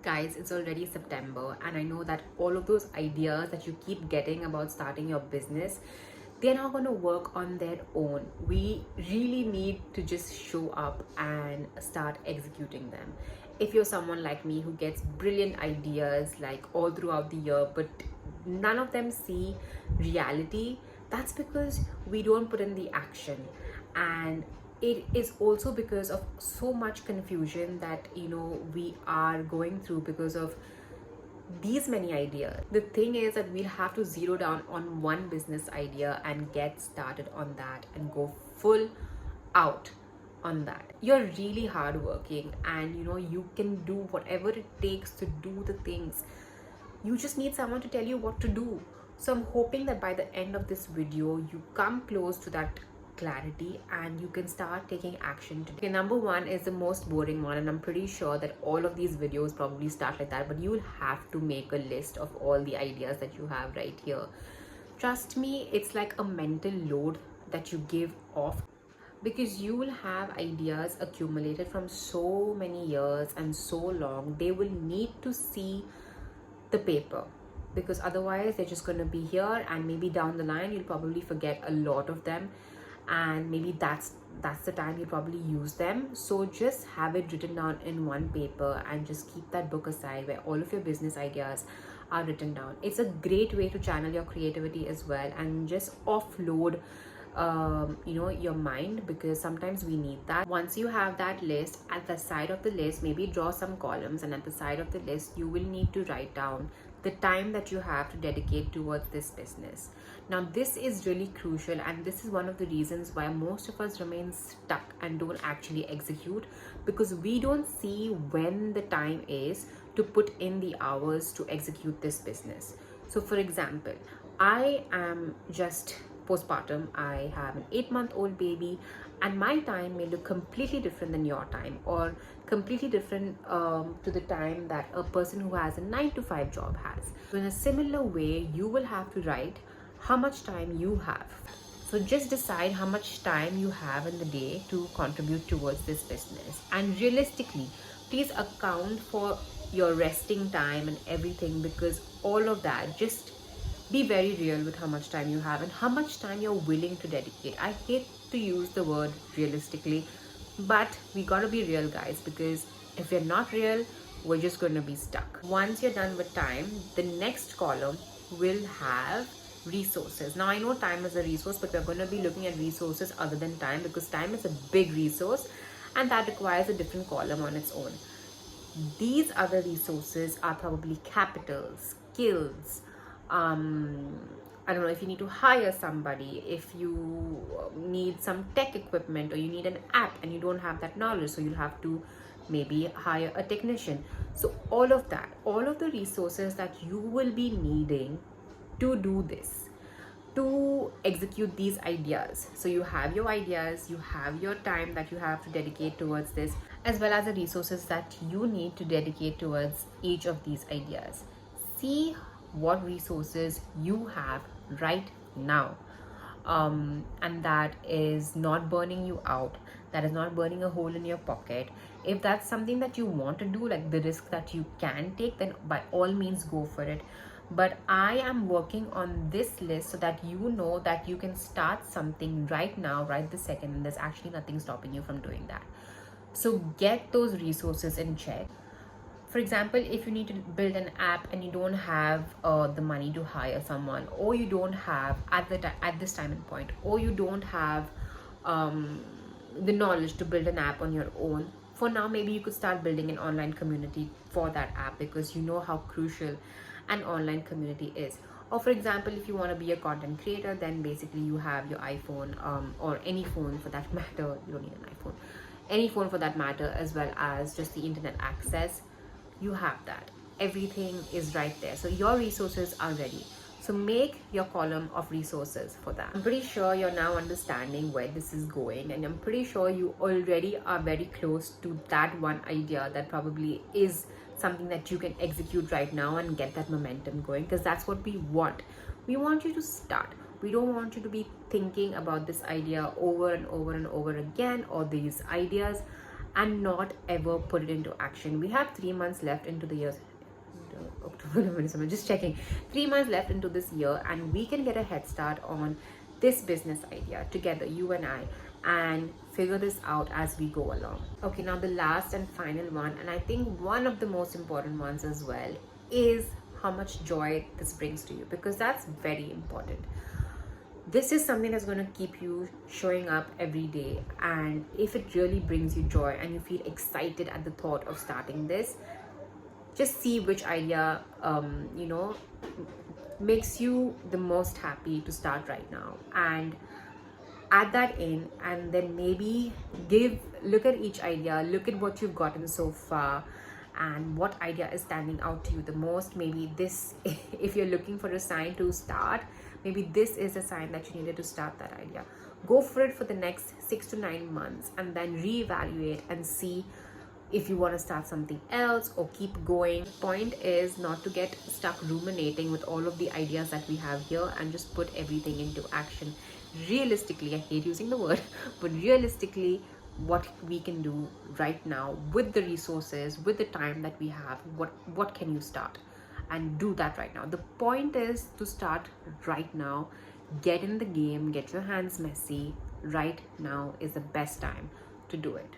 Guys, it's already September, and I know that all of those ideas that you keep getting about starting your business, they're not going to work on their own. We really need to just show up and start executing them. If you're someone like me who gets brilliant ideas like all throughout the year, but none of them see reality, that's because we don't put in the action. And it is also because of so much confusion that we are going through because of these many ideas. The thing is that we'll have to zero down on one business idea and get started on that and go full out on that. You're really hardworking, and you can do whatever it takes to do the things. You just need someone to tell you what to do. So I'm hoping that by the end of this video you come close to that clarity and you can start taking action today. Okay, number one is the most boring one, and I'm pretty sure that all of these videos probably start like that, but you'll have to make a list of all the ideas that you have right here. Trust me, it's like a mental load that you give off, because you will have ideas accumulated from so many years and so long. They will need to see the paper, because otherwise they're just going to be here, and maybe down the line you'll probably forget a lot of them, and maybe that's the time you probably use them. So just have it written down in one paper and just keep that book aside where all of your business ideas are written down. It's a great way to channel your creativity as well and just offload your mind, because sometimes we need that. Once you have that list, at the side of the list maybe draw some columns, and at the side of the list you will need to write down the time that you have to dedicate towards this business. Now this is really crucial, and this is one of the reasons why most of us remain stuck and don't actually execute, because we don't see when the time is to put in the hours to execute this business. So for example, I am just postpartum. I have an 8-month-old baby, and my time may look completely different than your time, or completely different to the time that a person who has a 9-to-5 job has. So in a similar way, you will have to write how much time you have. So just decide how much time you have in the day to contribute towards this business, and realistically please account for your resting time and everything, because all of that, just be very real with how much time you have and how much time you're willing to dedicate. I hate to use the word realistically, but we gotta be real, guys, because if we're not real, we're just gonna be stuck. Once you're done with time, the next column will have resources. Now I know time is a resource, but we're going to be looking at resources other than time, because time is a big resource and that requires a different column on its own. These other resources are probably capital, skills, I don't know, if you need to hire somebody, if you need some tech equipment, or you need an app and you don't have that knowledge, so you'll have to maybe hire a technician. So all of that, all of the resources that you will be needing to do this, to execute these ideas. So you have your ideas, you have your time that you have to dedicate towards this, as well as the resources that you need to dedicate towards each of these ideas. See what resources you have right now, and that is not burning you out, that is not burning a hole in your pocket. If that's something that you want to do, like the risk that you can take, then by all means go for it. But I am working on this list so that you know that you can start something right now, right this second, and there's actually nothing stopping you from doing that. So get those resources in check. For example, if you need to build an app and you don't have the money to hire someone, or you don't have at this time and point, or you don't have the knowledge to build an app on your own, for now maybe you could start building an online community for that app, because you know how crucial an online community is. Or for example, if you want to be a content creator, then basically you have your iPhone, or any phone for that matter. You don't need an iPhone, any phone for that matter, as well as just the internet access. You have that, everything is right there. So your resources are ready. So make your column of resources for that. I'm pretty sure you're now understanding where this is going, and I'm pretty sure you already are very close to that one idea that probably is something that you can execute right now and get that momentum going, because that's what we want. We want you to start. We don't want you to be thinking about this idea over and over and over again, or these ideas, and not ever put it into action. We have 3 months left into the year. October, November, December, just checking. 3 months left into this year, and we can get a head start on this business idea together, you and I, and figure this out as we go along. Okay, now the last and final one, and I think one of the most important ones as well, is how much joy this brings to you, because that's very important. This is something that's going to keep you showing up every day, and if it really brings you joy and you feel excited at the thought of starting this, just see which idea makes you the most happy to start right now, and add that in, and then maybe look at each idea, look at what you've gotten so far, and what idea is standing out to you the most. Maybe this, if you're looking for a sign to start, maybe this is a sign that you needed to start that idea. Go for it for the next 6 to 9 months, and then reevaluate and see if you want to start something else or keep going. Point is not to get stuck ruminating with all of the ideas that we have here, and just put everything into action. Realistically, I hate using the word, but realistically, what we can do right now with the resources, with the time that we have, what can you start and do that right now. The point is to start right now, get in the game, get your hands messy. Right now is the best time to do it.